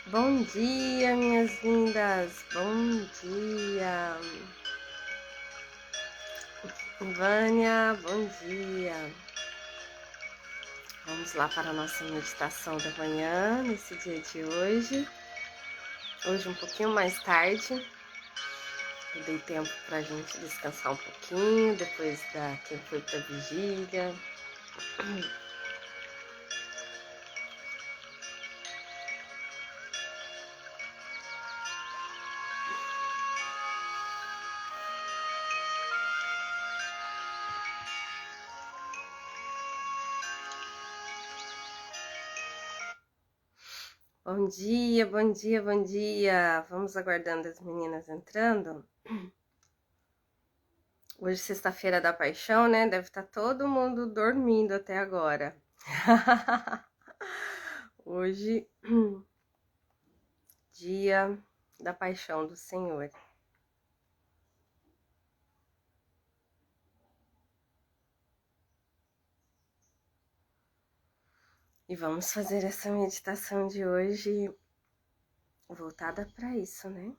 Bom dia, minhas lindas. Bom dia. Vânia, bom dia. Vamos lá para a nossa meditação da manhã, nesse dia de hoje. Hoje um pouquinho mais tarde. Eu dei tempo para a gente descansar um pouquinho, depois da quem foi para a vigília. Bom dia, bom dia, bom dia. Vamos aguardando as meninas entrando. Hoje, sexta-feira da paixão, né? Deve estar todo mundo dormindo até agora. Hoje, dia da paixão do Senhor. E vamos fazer essa meditação de hoje voltada para isso, né?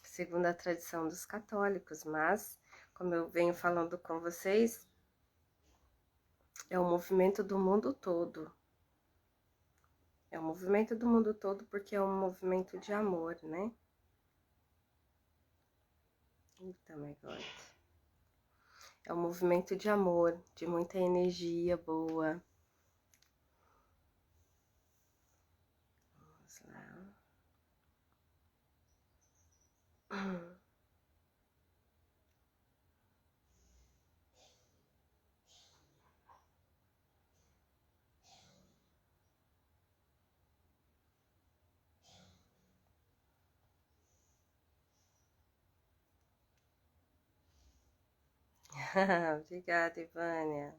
Segundo a tradição dos católicos, mas, como eu venho falando com vocês, é um movimento do mundo todo. É um movimento do mundo todo porque é um movimento de amor, né? Eita, my God. É um movimento de amor, de muita energia boa. Vamos lá. Obrigada, Ivânia.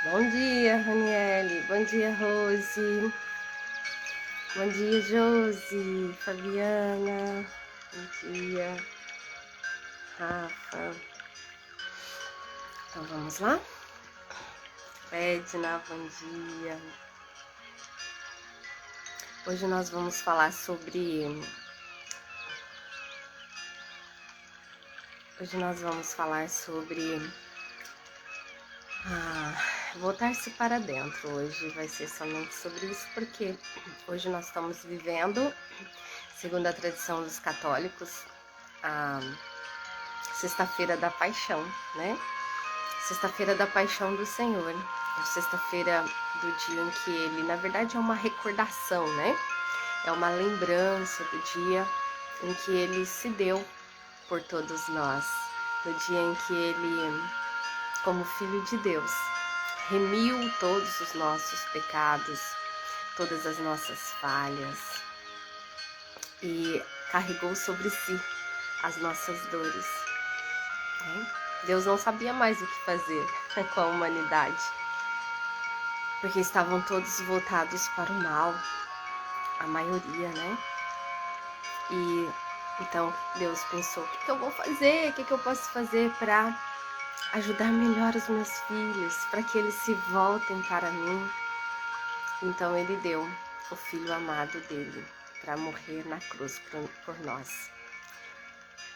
Bom dia, Raniele. Bom dia, Rose. Bom dia, Josi. Fabiana. Bom dia, Rafa. Então vamos lá? Edna, bom dia. Hoje nós vamos falar sobre... voltar-se para dentro. Hoje vai ser somente sobre isso, porque hoje nós estamos vivendo, segundo a tradição dos católicos, a sexta-feira da paixão, né? Sexta-feira da paixão do Senhor. É sexta-feira do dia em que ele, na verdade, é uma recordação, né? É uma lembrança do dia em que ele se deu por todos nós. No dia em que ele, como Filho de Deus, remiu todos os nossos pecados, todas as nossas falhas e carregou sobre si as nossas dores. Deus não sabia mais o que fazer com a humanidade, porque estavam todos voltados para o mal, a maioria, né? E então Deus pensou: o que eu vou fazer? O que eu posso fazer para ajudar melhor os meus filhos, para que eles se voltem para mim? Então ele deu o filho amado dele para morrer na cruz por nós,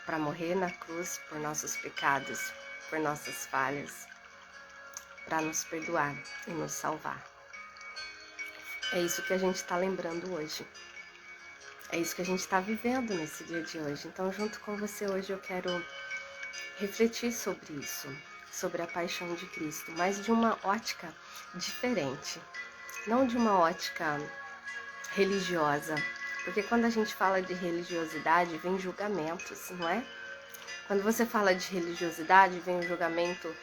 para morrer na cruz por nossos pecados, por nossas falhas, para nos perdoar e nos salvar. É isso que a gente está lembrando hoje. É isso que a gente está vivendo nesse dia de hoje. Então, junto com você hoje eu quero refletir sobre isso, sobre a paixão de Cristo, mas de uma ótica diferente, não de uma ótica religiosa, porque quando a gente fala de religiosidade, vem julgamentos, não é? Quando você fala de religiosidade, vem o julgamento: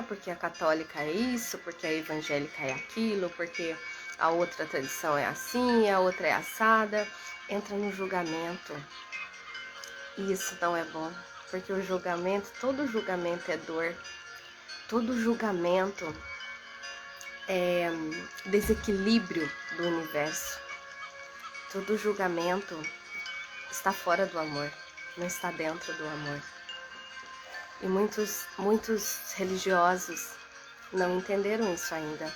porque a católica é isso, porque a evangélica é aquilo, porque a outra tradição é assim, a outra é assada. Entra no julgamento. E isso não é bom, porque o julgamento, todo julgamento é dor, todo julgamento desequilíbrio do universo. Todo julgamento está fora do amor, não está dentro do amor. E muitos religiosos não entenderam isso ainda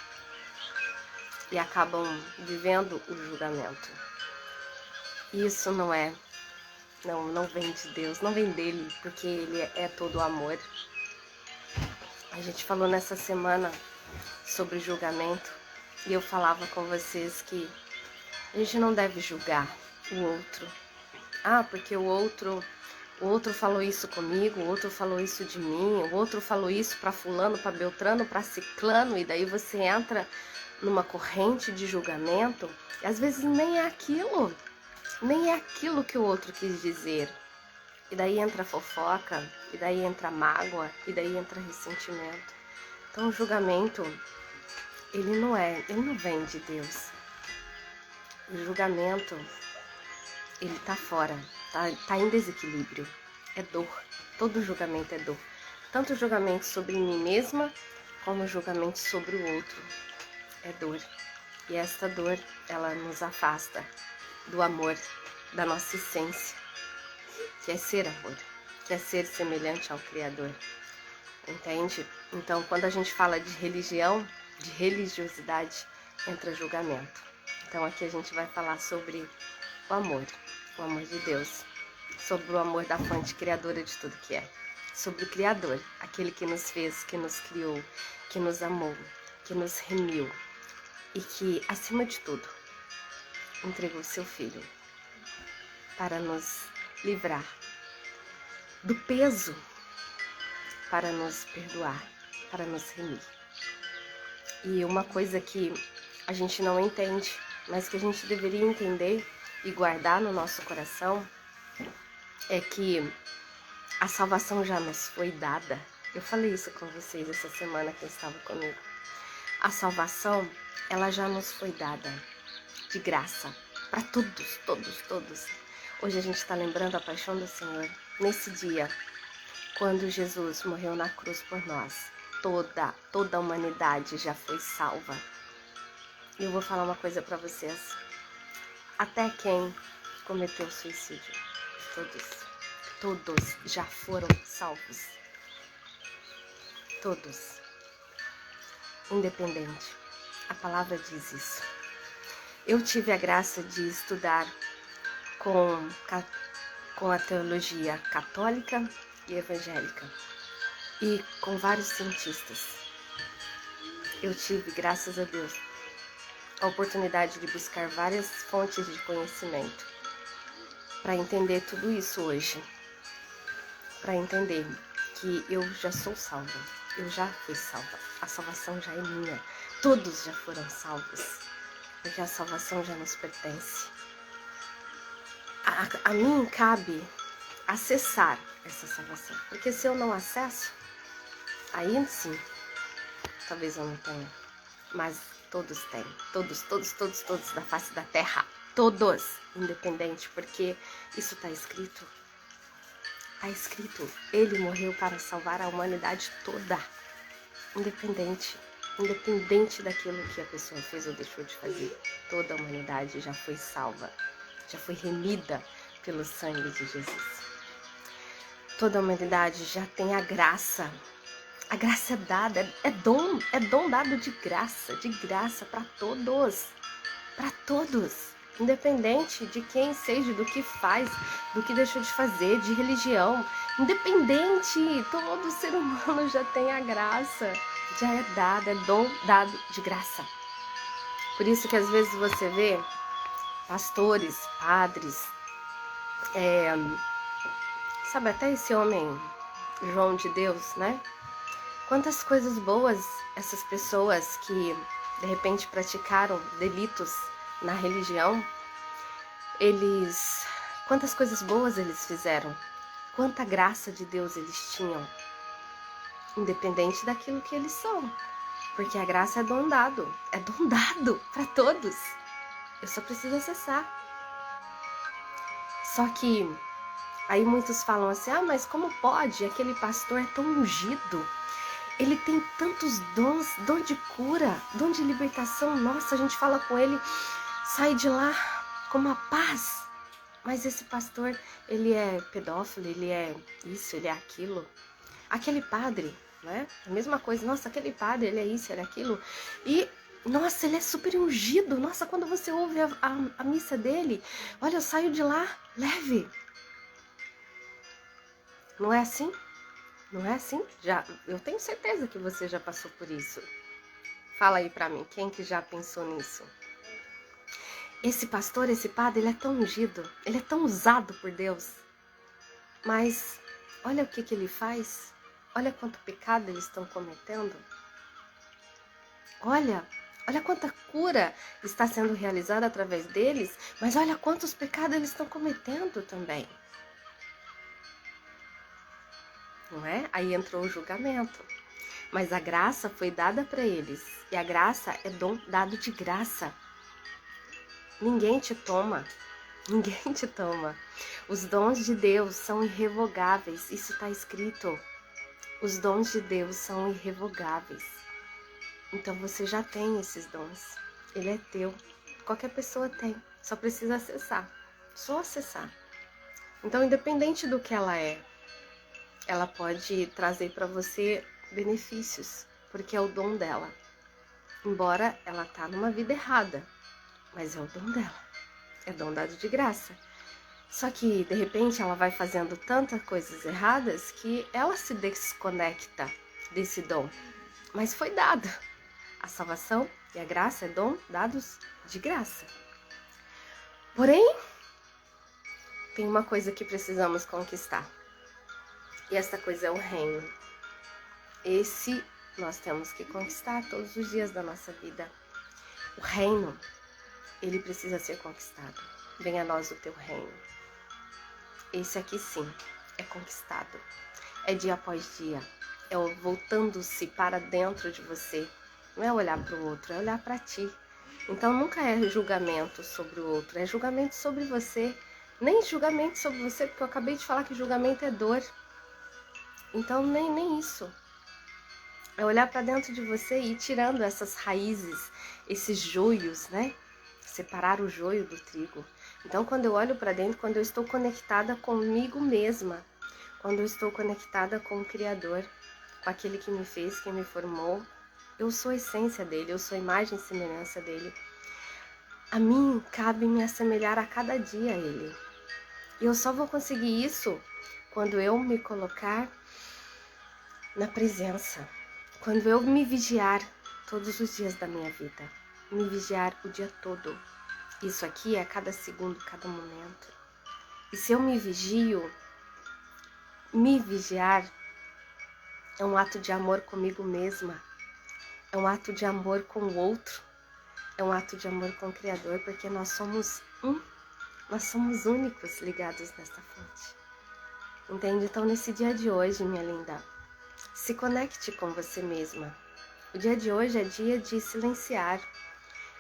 e acabam vivendo o julgamento. E isso não vem de Deus, não vem dele, porque ele é todo amor. A gente falou nessa semana sobre julgamento e eu falava com vocês que a gente não deve julgar o outro. Porque o outro falou isso comigo, o outro falou isso de mim, o outro falou isso para fulano, para beltrano, para ciclano, e daí você entra numa corrente de julgamento, e às vezes nem é aquilo que o outro quis dizer. E daí entra fofoca, e daí entra mágoa, e daí entra ressentimento. Então o julgamento, ele não vem de Deus. O julgamento, ele tá fora, tá em desequilíbrio, é dor, todo julgamento é dor, tanto julgamento sobre mim mesma, como julgamento sobre o outro, é dor, e esta dor, ela nos afasta do amor, da nossa essência, que é ser amor, que é ser semelhante ao Criador, entende? Então, quando a gente fala de religião, de religiosidade, entra julgamento. Então, aqui a gente vai falar sobre o amor de Deus, sobre o amor da fonte criadora de tudo que é, sobre o Criador, aquele que nos fez, que nos criou, que nos amou, que nos remiu e que, acima de tudo, entregou seu Filho para nos livrar do peso, para nos perdoar, para nos remir. E uma coisa que a gente não entende, mas que a gente deveria entender e guardar no nosso coração, é que a salvação já nos foi dada. Eu falei isso com vocês essa semana que estava comigo. A salvação, ela já nos foi dada de graça para todos. Hoje a gente está lembrando a paixão do Senhor. Nesse dia, quando Jesus morreu na cruz por nós, toda a humanidade já foi salva. E eu vou falar uma coisa para vocês. Até quem cometeu suicídio, todos já foram salvos. Todos. Independente. A palavra diz isso. Eu tive a graça de estudar com a teologia católica e evangélica e com vários cientistas. Eu tive, graças a Deus, a oportunidade de buscar várias fontes de conhecimento para entender tudo isso hoje, para entender que eu já sou salva, eu já fui salva, a salvação já é minha, todos já foram salvos, porque a salvação já nos pertence. A mim cabe acessar essa salvação, porque se eu não acesso, aí sim, talvez eu não tenha, mas todos têm, todos da face da terra, todos, independente, porque isso está escrito, ele morreu para salvar a humanidade toda, independente daquilo que a pessoa fez ou deixou de fazer, toda a humanidade já foi salva, já foi remida pelo sangue de Jesus. Toda a humanidade já tem a graça é dada, é dom dado de graça para todos, independente de quem seja, do que faz, do que deixou de fazer, de religião, independente, todo ser humano já tem a graça, já é dada, é dom dado de graça. Por isso que às vezes você vê pastores, padres, sabe, até esse homem João de Deus, né? Quantas coisas boas essas pessoas que de repente praticaram delitos na religião, quantas coisas boas eles fizeram, quanta graça de Deus eles tinham, independente daquilo que eles são, porque a graça é dom dado para todos, eu só preciso acessar. Só que aí muitos falam assim, mas como pode? Aquele pastor é tão ungido, Ele tem tantos dons, dom de cura, dom de libertação. Nossa, a gente fala com ele, sai de lá com uma paz. Mas esse pastor, ele é pedófilo, ele é isso, ele é aquilo. Aquele padre, né? A mesma coisa. Nossa, aquele padre, ele é isso, ele é aquilo. E, nossa, ele é super ungido. Nossa, quando você ouve a missa dele, olha, eu saio de lá leve. Não é assim? Não é assim? Já, eu tenho certeza que você já passou por isso. Fala aí pra mim, quem que já pensou nisso? Esse pastor, esse padre, ele é tão ungido, ele é tão usado por Deus. Mas olha o que ele faz. Olha quanto pecado eles estão cometendo. Olha quanta cura está sendo realizada através deles, mas olha quantos pecados eles estão cometendo também. Não é? Aí entrou o julgamento. Mas a graça foi dada para eles. E a graça é dom dado de graça. Ninguém te toma. Ninguém te toma. Os dons de Deus são irrevogáveis. Isso está escrito. Os dons de Deus são irrevogáveis. Então você já tem esses dons. Ele é teu. Qualquer pessoa tem. Só precisa acessar. Só acessar. Então, independente do que ela pode trazer para você benefícios, porque é o dom dela. Embora ela tá numa vida errada, mas é o dom dela. É dom dado de graça. Só que, de repente, ela vai fazendo tantas coisas erradas que ela se desconecta desse dom. Mas foi dado. A salvação e a graça é dom dados de graça. Porém, tem uma coisa que precisamos conquistar. E essa coisa é o reino. Esse nós temos que conquistar todos os dias da nossa vida. O reino, ele precisa ser conquistado. Venha a nós o teu reino. Esse aqui sim, é conquistado. É dia após dia. É voltando-se para dentro de você. Não é olhar para o outro, é olhar para ti. Então nunca é julgamento sobre o outro, é julgamento sobre você. Nem julgamento sobre você, porque eu acabei de falar que julgamento é dor. Então nem isso. É olhar para dentro de você e ir tirando essas raízes, esses joios, né? Separar o joio do trigo. Então, quando eu olho para dentro, quando eu estou conectada comigo mesma, quando eu estou conectada com o Criador, com aquele que me fez, que me formou, eu sou a essência dele, eu sou a imagem e semelhança dele. A mim cabe me assemelhar a cada dia a ele. E eu só vou conseguir isso quando eu me colocar na presença. Quando eu me vigiar todos os dias da minha vida, me vigiar o dia todo. Isso aqui é a cada segundo, cada momento. E se eu me vigio, me vigiar é um ato de amor comigo mesma, é um ato de amor com o outro, é um ato de amor com o Criador, porque nós somos nós somos únicos ligados nesta fonte. Entende? Então, nesse dia de hoje, minha linda, se conecte com você mesma. O dia de hoje é dia de silenciar,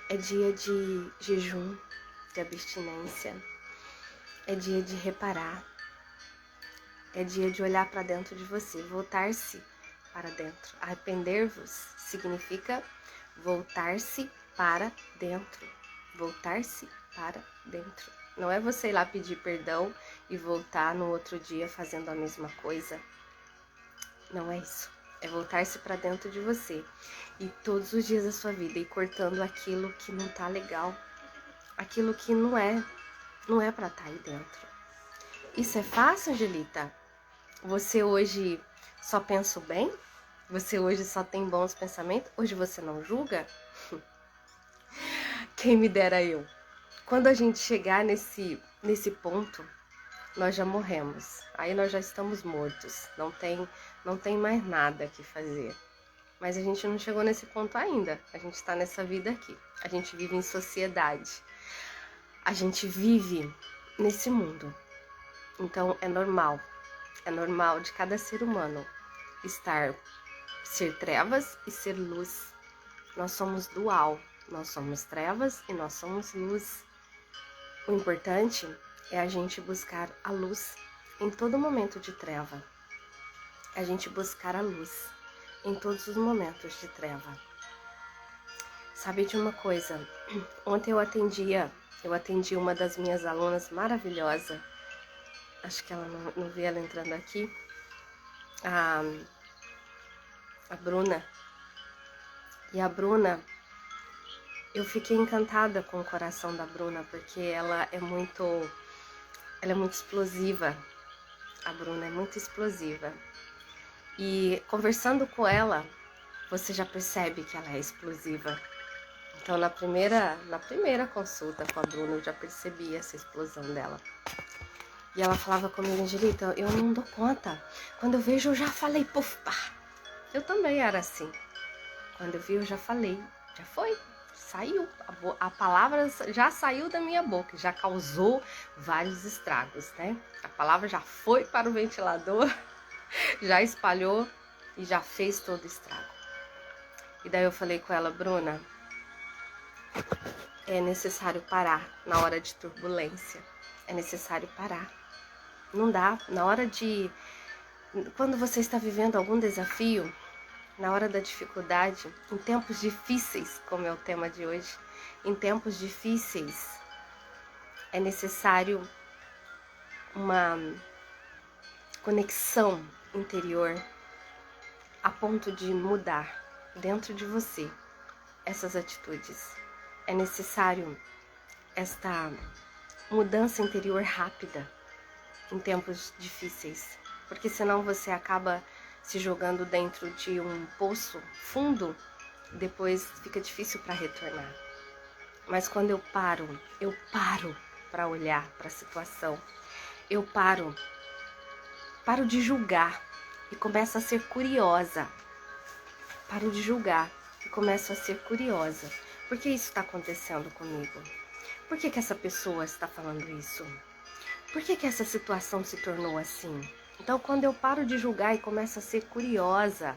é dia de jejum, de abstinência, é dia de reparar, é dia de olhar para dentro de você, voltar-se para dentro. Arrepender-vos significa voltar-se para dentro, voltar-se para dentro. Não é você ir lá pedir perdão e voltar no outro dia fazendo a mesma coisa. Não é isso. É voltar-se para dentro de você e todos os dias da sua vida ir cortando aquilo que não tá legal, aquilo que não é para estar aí dentro. Isso é fácil, Angelita? Você hoje só pensa o bem? Você hoje só tem bons pensamentos? Hoje você não julga? Quem me dera eu. Quando a gente chegar nesse ponto, nós já morremos. Aí nós já estamos mortos. Não tem mais nada que fazer. Mas a gente não chegou nesse ponto ainda. A gente está nessa vida aqui. A gente vive em sociedade. A gente vive nesse mundo. Então é normal de cada ser humano ser trevas e ser luz. Nós somos dual. Nós somos trevas e nós somos luz. O importante é a gente buscar a luz em todo momento de treva. A gente buscar a luz. em todos os momentos de treva. Sabe de uma coisa? Ontem eu atendi uma das minhas alunas maravilhosa. Acho que ela não vi ela entrando aqui. A Bruna. E a Bruna, eu fiquei encantada com o coração da Bruna, porque ela é muito explosiva. A Bruna é muito explosiva. E conversando com ela, você já percebe que ela é explosiva. Então, na primeira consulta com a Bruna, eu já percebi essa explosão dela. E ela falava comigo, Angelita, eu não dou conta. Quando eu vejo, eu já falei, puf, pá. Eu também era assim. Quando eu vi, eu já falei. Já foi, saiu. A palavra já saiu da minha boca, já causou vários estragos, né? A palavra já foi para o ventilador, já espalhou e já fez todo o estrago. E daí eu falei com ela, Bruna, é necessário parar na hora de turbulência. É necessário parar. Não dá. Quando você está vivendo algum desafio, na hora da dificuldade, em tempos difíceis, como é o tema de hoje, em tempos difíceis, é necessário uma conexão interior a ponto de mudar dentro de você essas atitudes. É necessário esta mudança interior rápida em tempos difíceis, porque senão você acaba se jogando dentro de um poço fundo, depois fica difícil para retornar. Mas quando eu paro para olhar para a situação, eu paro de julgar e começo a ser curiosa. Paro de julgar e começo a ser curiosa. Por que isso está acontecendo comigo? Por que essa pessoa está falando isso? Por que essa situação se tornou assim? Então, quando eu paro de julgar e começo a ser curiosa,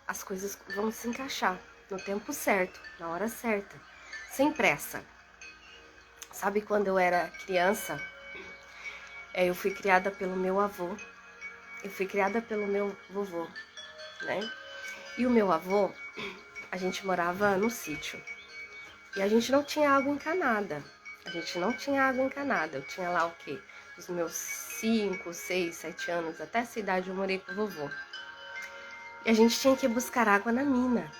as coisas vão se encaixar no tempo certo, na hora certa, sem pressa. Sabe, quando eu era criança, eu fui criada pelo meu avô, eu fui criada pelo meu vovô, né? E o meu avô, a gente morava no sítio e a gente não tinha água encanada. Eu tinha lá o quê? Os meus 5, 6, 7 anos, até essa idade eu morei com o vovô. E a gente tinha que buscar água na mina,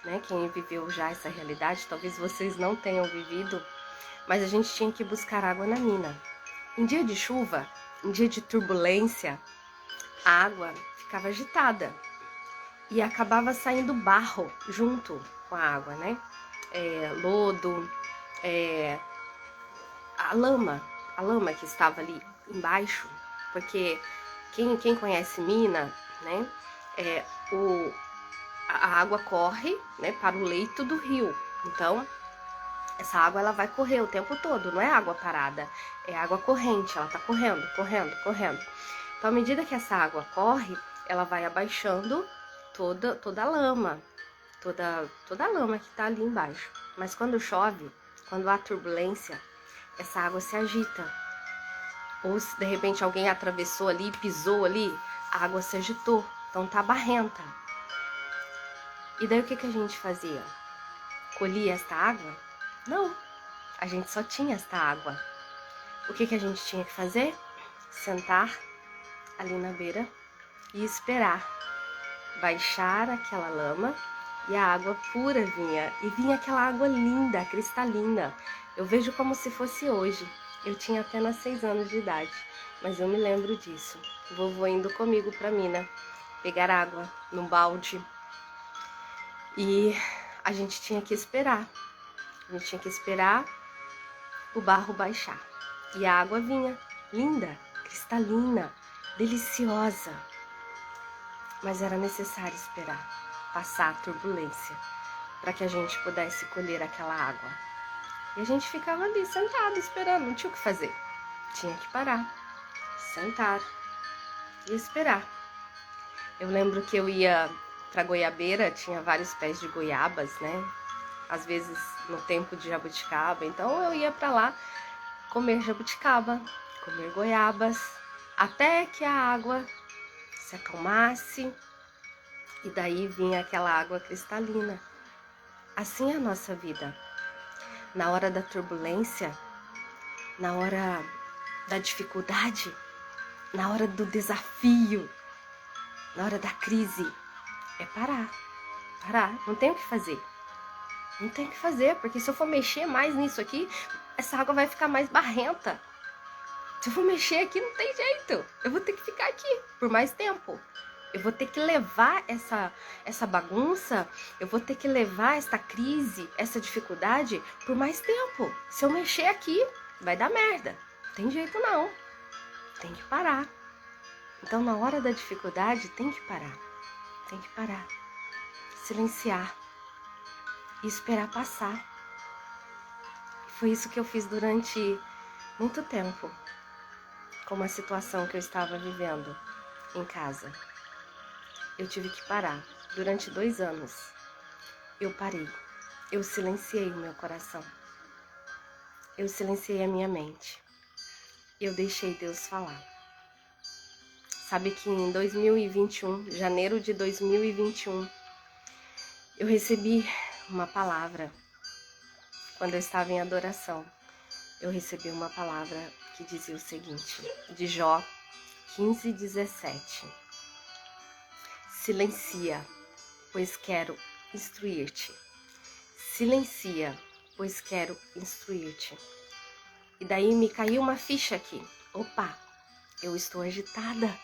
né? Quem viveu já essa realidade, talvez vocês não tenham vivido, mas a gente tinha que buscar água na mina. Em dia de chuva, em dia de turbulência, a água ficava agitada e acabava saindo barro junto com a água, né? Lodo, a lama que estava ali embaixo, porque quem conhece mina, né? A água corre, né, para o leito do rio. Então, essa água ela vai correr o tempo todo, não é água parada, é água corrente, ela tá correndo. Então, à medida que essa água corre, ela vai abaixando toda a lama, toda a lama que tá ali embaixo. Mas quando chove, quando há turbulência, essa água se agita. Ou se de repente alguém atravessou ali, pisou ali, a água se agitou, então tá barrenta. E daí o que a gente fazia? Colhia esta água? Não, a gente só tinha esta água. O que a gente tinha que fazer? Sentar ali na beira e esperar baixar aquela lama e a água pura vinha. E vinha aquela água linda, cristalina. Eu vejo como se fosse hoje. Eu tinha apenas 6 anos de idade, mas eu me lembro disso. O vovô indo comigo para a mina pegar água no balde. E a gente tinha que esperar. A gente tinha que esperar o barro baixar. E a água vinha, linda, cristalina, deliciosa. Mas era necessário esperar, passar a turbulência, para que a gente pudesse colher aquela água. E a gente ficava ali, sentado, esperando, não tinha o que fazer. Tinha que parar, sentar e esperar. Eu lembro que eu ia para goiabeira, tinha vários pés de goiabas, né? Às vezes no tempo de jabuticaba, então eu ia para lá comer jabuticaba, comer goiabas, até que a água se acalmasse E daí vinha aquela água cristalina. Assim é a nossa vida. Na hora da turbulência, na hora da dificuldade, na hora do desafio, na hora da crise, é parar. Parar, não tem o que fazer. Não tem o que fazer, porque se eu for mexer mais nisso aqui, essa água vai ficar mais barrenta. Se eu for mexer aqui, não tem jeito. Eu vou ter que ficar aqui por mais tempo. Eu vou ter que levar essa bagunça, eu vou ter que levar essa crise, essa dificuldade por mais tempo. Se eu mexer aqui, vai dar merda. Não tem jeito não. Tem que parar. Então, na hora da dificuldade, tem que parar. Tem que parar. Silenciar. E esperar passar. Foi isso que eu fiz durante muito tempo. Com uma situação que eu estava vivendo em casa. Eu tive que parar. Durante 2 anos, eu parei. Eu silenciei o meu coração. Eu silenciei a minha mente. Eu deixei Deus falar. Sabe que em 2021, janeiro de 2021, eu recebi uma palavra. Quando eu estava em adoração, eu recebi uma palavra que dizia o seguinte, de Jó 15:17. Silencia, pois quero instruir-te. Silencia, pois quero instruir-te. E daí me caiu uma ficha aqui. Opa, eu estou agitada.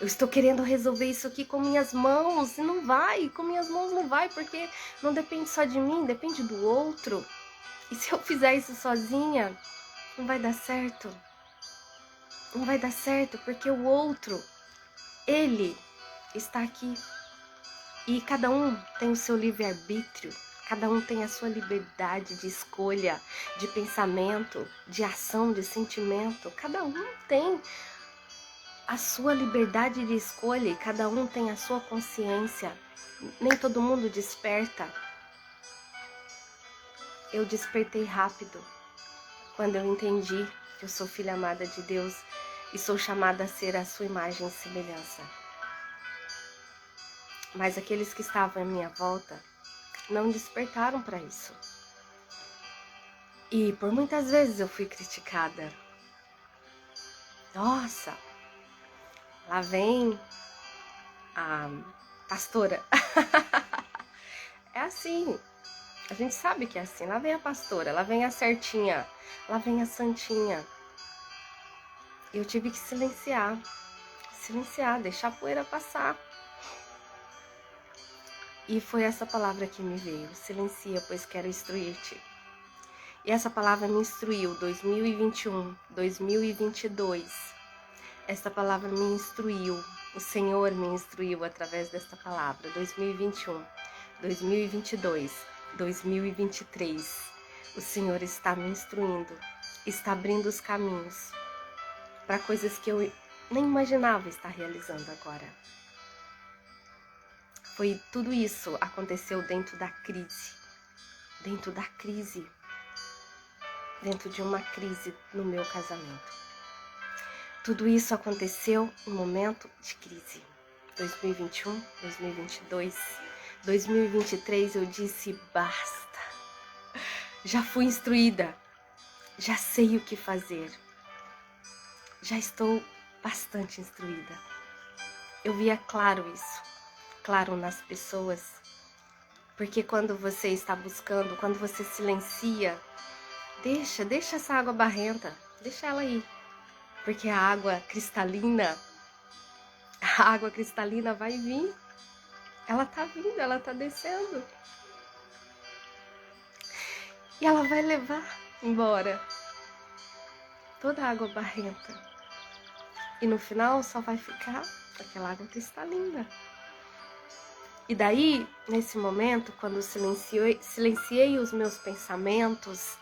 Eu estou querendo resolver isso aqui com minhas mãos. E não vai, com minhas mãos não vai, porque não depende só de mim, depende do outro. E se eu fizer isso sozinha, não vai dar certo. Não vai dar certo, porque o outro, ele está aqui. E cada um tem o seu livre-arbítrio, cada um tem a sua liberdade de escolha, de pensamento, de ação, de sentimento. Cada um tem a sua liberdade de escolha e cada um tem a sua consciência. Nem todo mundo desperta. Eu despertei rápido quando eu entendi que eu sou filha amada de Deus e sou chamada a ser a sua imagem e semelhança. Mas aqueles que estavam à minha volta não despertaram para isso. E por muitas vezes eu fui criticada. Nossa, lá vem a pastora. É assim, a gente sabe que é assim. Lá vem a pastora, lá vem a certinha, lá vem a santinha. Eu tive que silenciar, deixar a poeira passar. E foi essa palavra que me veio, silencia, pois quero instruir-te. E essa palavra me instruiu 2021, 2022. Essa palavra me instruiu, o Senhor me instruiu através desta palavra. 2021, 2022, 2023. O Senhor está me instruindo, está abrindo os caminhos para coisas que eu nem imaginava estar realizando agora. Foi tudo isso aconteceu dentro da crise, dentro de uma crise no meu casamento. Tudo isso aconteceu em momento de crise. 2021, 2022, 2023 eu disse basta. Já fui instruída, já sei o que fazer, já estou bastante instruída. Eu via claro isso, claro nas pessoas, porque quando você está buscando, quando você silencia, deixa essa água barrenta, deixa ela aí, porque a água cristalina vai vir, ela tá vindo, ela tá descendo, e ela vai levar embora toda a água barrenta, e no final só vai ficar aquela água cristalina. E daí, nesse momento, quando silenciei os meus pensamentos,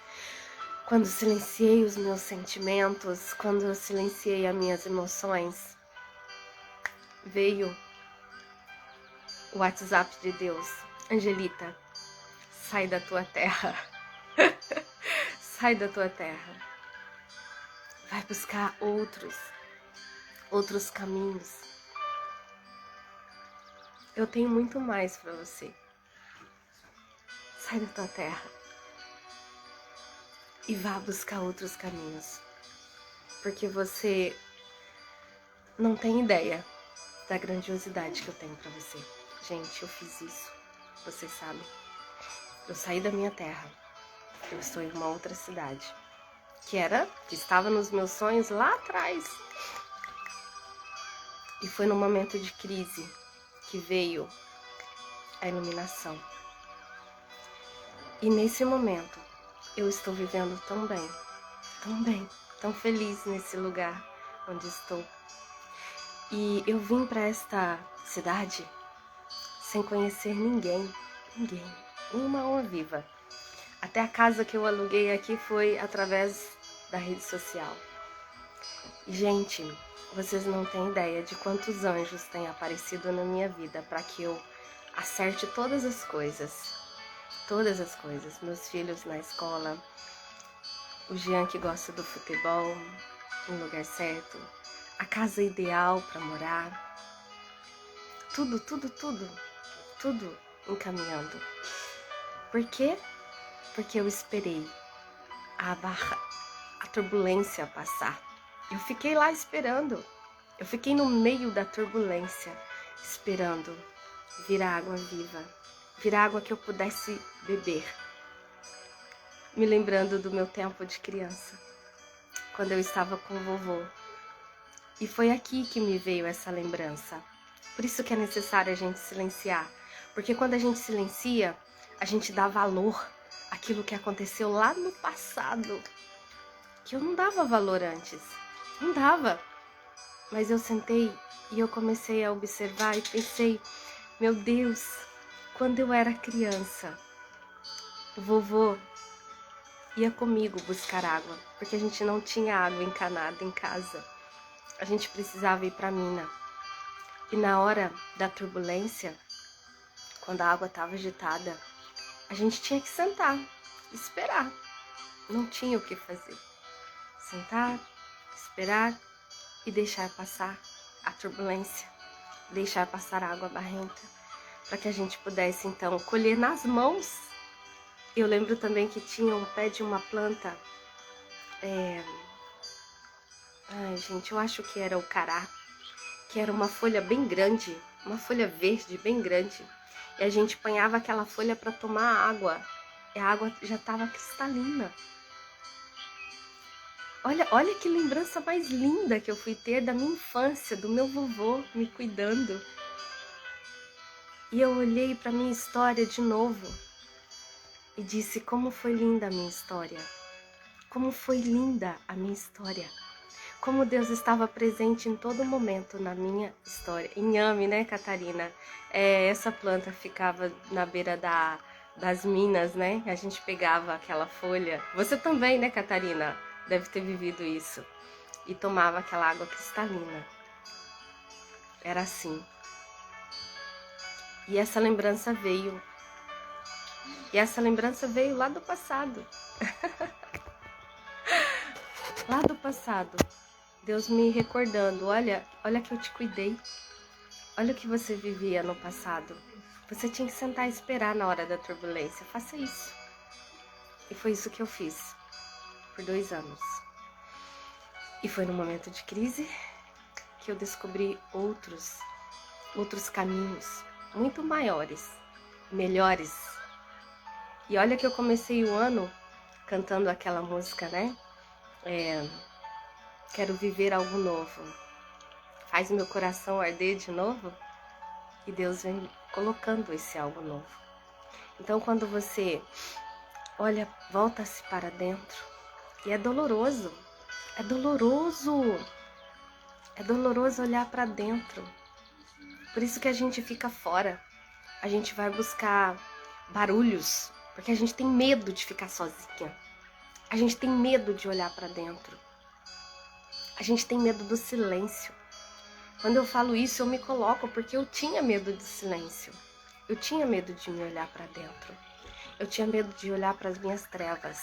quando silenciei os meus sentimentos, quando eu silenciei as minhas emoções, veio o WhatsApp de Deus. Angelita, sai da tua terra. Sai da tua terra. Vai buscar outros caminhos. eu tenho muito mais para você. Sai da tua terra e vá buscar outros caminhos, porque você não tem ideia da grandiosidade que eu tenho para você. Gente, eu fiz isso, vocês sabem. Eu saí da minha terra, eu estou em uma outra cidade, que estava nos meus sonhos lá atrás. E foi num momento de crise que veio a iluminação. E nesse momento, eu estou vivendo tão bem, tão feliz nesse lugar onde estou. E eu vim para esta cidade sem conhecer ninguém, uma alma viva. Até a casa que eu aluguei aqui foi através da rede social. E, gente, vocês não têm ideia de quantos anjos têm aparecido na minha vida para que eu acerte todas as coisas. Todas as coisas. Meus filhos na escola, o Jean que gosta do futebol, no lugar certo, a casa ideal para morar. Tudo encaminhando. Por quê? Porque eu esperei a turbulência passar. Eu fiquei lá esperando. Eu fiquei no meio da turbulência, esperando vir a água viva, vir a água que eu pudesse beber. Me lembrando do meu tempo de criança, quando eu estava com o vovô. E foi aqui que me veio essa lembrança. Por isso que é necessário a gente silenciar. Porque quando a gente silencia, a gente dá valor àquilo que aconteceu lá no passado. Que eu não dava valor antes. Não dava. Mas eu sentei e eu comecei a observar e pensei, meu Deus, quando eu era criança, o vovô ia comigo buscar água, porque a gente não tinha água encanada em casa. A gente precisava ir para a mina. E na hora da turbulência, quando a água estava agitada, a gente tinha que sentar, esperar. Não tinha o que fazer. Sentar, esperar e deixar passar a turbulência, deixar passar a água barrenta, para que a gente pudesse então colher nas mãos. Eu lembro também que tinha um pé de uma planta, ai gente, eu acho que era o cará, que era uma folha bem grande, uma folha verde bem grande, e a gente apanhava aquela folha para tomar água, e a água já estava cristalina. Olha que lembrança mais linda que eu fui ter da minha infância, do meu vovô me cuidando. E eu olhei para minha história de novo e disse como foi linda a minha história. Como foi linda a minha história. Como Deus estava presente em todo momento na minha história. Inhame, né, Catarina? Essa planta ficava na beira das minas, né? A gente pegava aquela folha. Você também, né, Catarina? Deve ter vivido isso. E tomava aquela água cristalina. Era assim. E essa lembrança veio. E essa lembrança veio lá do passado. Lá do passado. Deus me recordando, olha que eu te cuidei. Olha o que você vivia no passado. Você tinha que sentar e esperar na hora da turbulência. Faça isso. E foi isso que eu fiz por 2 anos. E foi no momento de crise que eu descobri outros caminhos muito maiores, melhores. E olha que eu comecei o ano cantando aquela música, né? Quero viver algo novo. Faz meu coração arder de novo. E Deus vem colocando esse algo novo. Então, quando você olha, volta-se para dentro. E é doloroso. É doloroso. É doloroso olhar para dentro. Por isso que a gente fica fora. A gente vai buscar barulhos. Porque a gente tem medo de ficar sozinha. A gente tem medo de olhar para dentro. A gente tem medo do silêncio. Quando eu falo isso, eu me coloco porque eu tinha medo do silêncio. Eu tinha medo de me olhar para dentro. Eu tinha medo de olhar para as minhas trevas.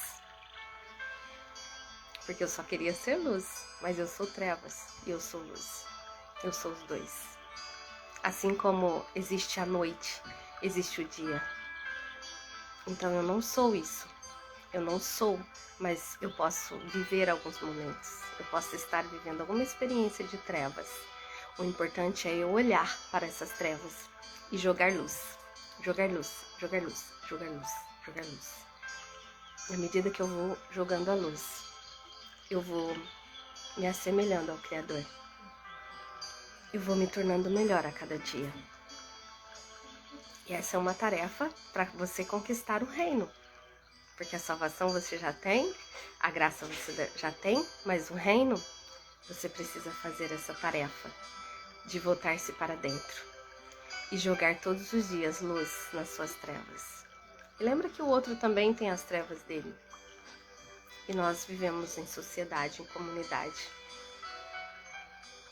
Porque eu só queria ser luz, mas eu sou trevas e eu sou luz. Eu sou os dois. Assim como existe a noite, existe o dia. Então eu não sou isso. Eu não sou, mas eu posso viver alguns momentos. Eu posso estar vivendo alguma experiência de trevas. O importante é eu olhar para essas trevas e jogar luz. Jogar luz, jogar luz, jogar luz, jogar luz. À medida que eu vou jogando a luz, eu vou me assemelhando ao Criador. Eu vou me tornando melhor a cada dia. E essa é uma tarefa para você conquistar o reino. Porque a salvação você já tem, a graça você já tem, mas o reino, você precisa fazer essa tarefa de voltar-se para dentro e jogar todos os dias luz nas suas trevas. E lembra que o outro também tem as trevas dele. E nós vivemos em sociedade, em comunidade.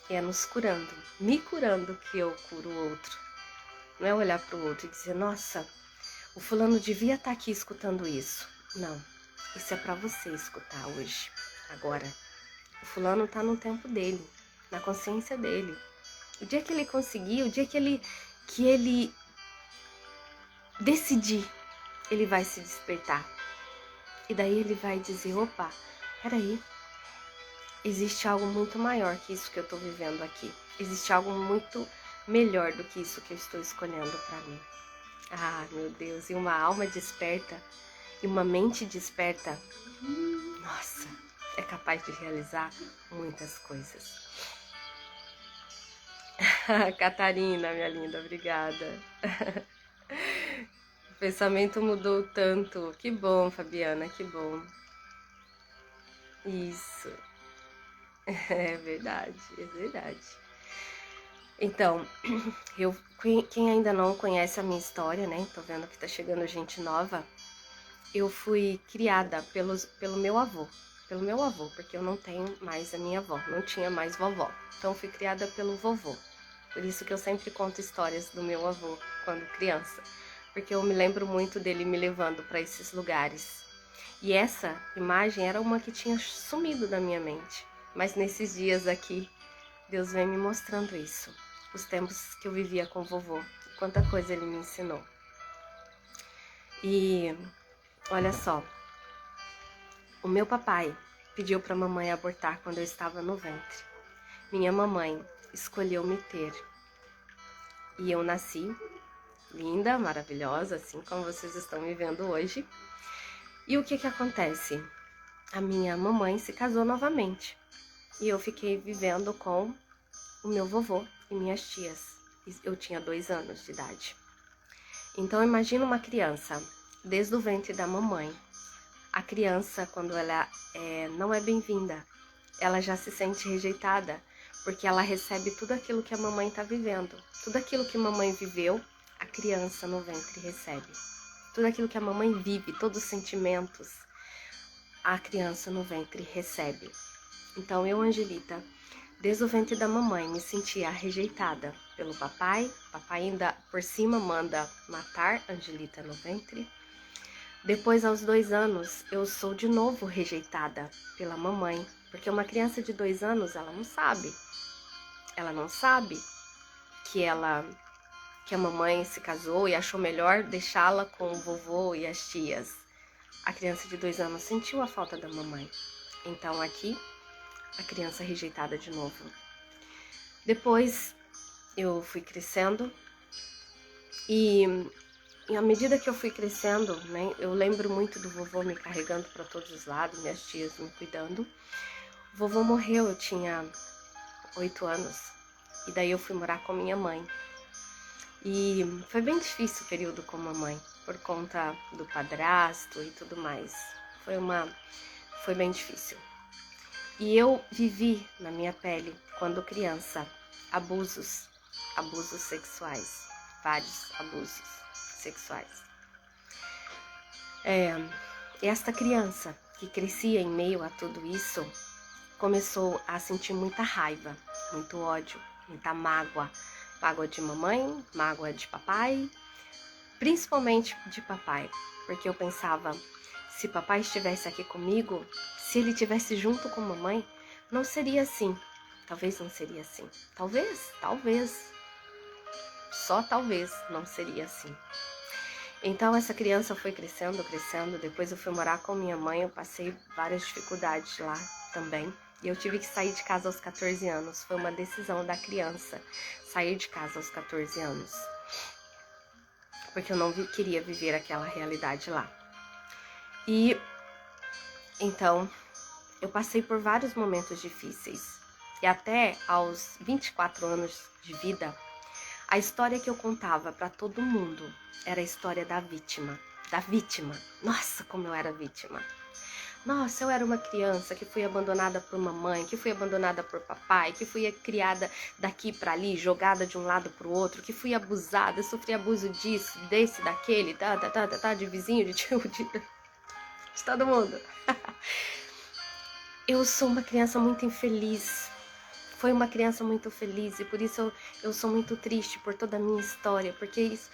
E é nos curando, me curando, que eu curo o outro. Não é olhar para o outro e dizer, nossa, o fulano devia estar aqui escutando isso. Não, isso é para você escutar hoje, agora. O fulano está no tempo dele, na consciência dele. O dia que ele conseguir, o dia que ele decidir, ele vai se despertar. E daí ele vai dizer, opa, peraí, existe algo muito maior que isso que eu estou vivendo aqui. Existe algo muito melhor do que isso que eu estou escolhendo para mim. Ah, meu Deus, e uma alma desperta, e uma mente desperta, nossa, é capaz de realizar muitas coisas. Catarina, minha linda, obrigada. O pensamento mudou tanto. Que bom, Fabiana, que bom. Isso. É verdade, é verdade. Então, quem ainda não conhece a minha história, né? Tô vendo que tá chegando gente nova. Eu fui criada pelo meu avô. Pelo meu avô, porque eu não tenho mais a minha avó. Não tinha mais vovó. Então, fui criada pelo vovô. Por isso que eu sempre conto histórias do meu avô quando criança. Porque eu me lembro muito dele me levando para esses lugares. E essa imagem era uma que tinha sumido da minha mente. Mas nesses dias aqui, Deus vem me mostrando isso. Os tempos que eu vivia com o vovô. Quanta coisa ele me ensinou. E olha só. O meu papai pediu para a mamãe abortar quando eu estava no ventre. Minha mamãe escolheu me ter. E eu nasci linda, maravilhosa, assim como vocês estão me vendo hoje. E o que acontece? A minha mamãe se casou novamente. E eu fiquei vivendo com o meu vovô e minhas tias. Eu tinha 2 anos de idade. Então imagina uma criança, desde o ventre da mamãe. A criança, quando ela não é bem-vinda, ela já se sente rejeitada, porque ela recebe tudo aquilo que a mamãe está vivendo. Tudo aquilo que a mamãe viveu, a criança no ventre recebe. Tudo aquilo que a mamãe vive, todos os sentimentos, a criança no ventre recebe. Então eu, Angelita, desde o ventre da mamãe, me sentia rejeitada pelo papai. Papai ainda por cima manda matar Angelita no ventre. Depois, aos 2 anos, eu sou de novo rejeitada pela mamãe. Porque uma criança de 2 anos, ela não sabe. Ela não sabe que a mamãe se casou e achou melhor deixá-la com o vovô e as tias. A criança de 2 anos sentiu a falta da mamãe. Então aqui, a criança rejeitada de novo. Depois, eu fui crescendo e à medida que eu fui crescendo, né, eu lembro muito do vovô me carregando para todos os lados, minhas tias me cuidando. O vovô morreu, eu tinha 8 anos, e daí eu fui morar com minha mãe. E foi bem difícil o período com a mamãe, por conta do padrasto e tudo mais. Foi bem difícil. E eu vivi na minha pele, quando criança, abusos sexuais, vários abusos sexuais. Esta criança que crescia em meio a tudo isso, começou a sentir muita raiva, muito ódio, muita mágoa. Mágoa de mamãe, mágoa de papai, principalmente de papai, porque eu pensava, se papai estivesse aqui comigo, se ele estivesse junto com mamãe, não seria assim. Talvez não seria assim. Talvez. Só talvez não seria assim. Então essa criança foi crescendo, depois eu fui morar com minha mãe, eu passei várias dificuldades lá também. E eu tive que sair de casa aos 14 anos, foi uma decisão da criança, sair de casa aos 14 anos. Porque eu não queria viver aquela realidade lá. E então eu passei por vários momentos difíceis. E até aos 24 anos de vida, a história que eu contava para todo mundo era a história da vítima. Da vítima. Nossa, como eu era vítima. Nossa, eu era uma criança que foi abandonada por mamãe, que foi abandonada por papai, que fui criada daqui para ali, jogada de um lado para o outro, que fui abusada, sofri abuso disso, desse, daquele, de vizinho, de tio, de todo mundo. Eu sou uma criança muito infeliz. Foi uma criança muito feliz e por isso eu sou muito triste por toda a minha história, porque isso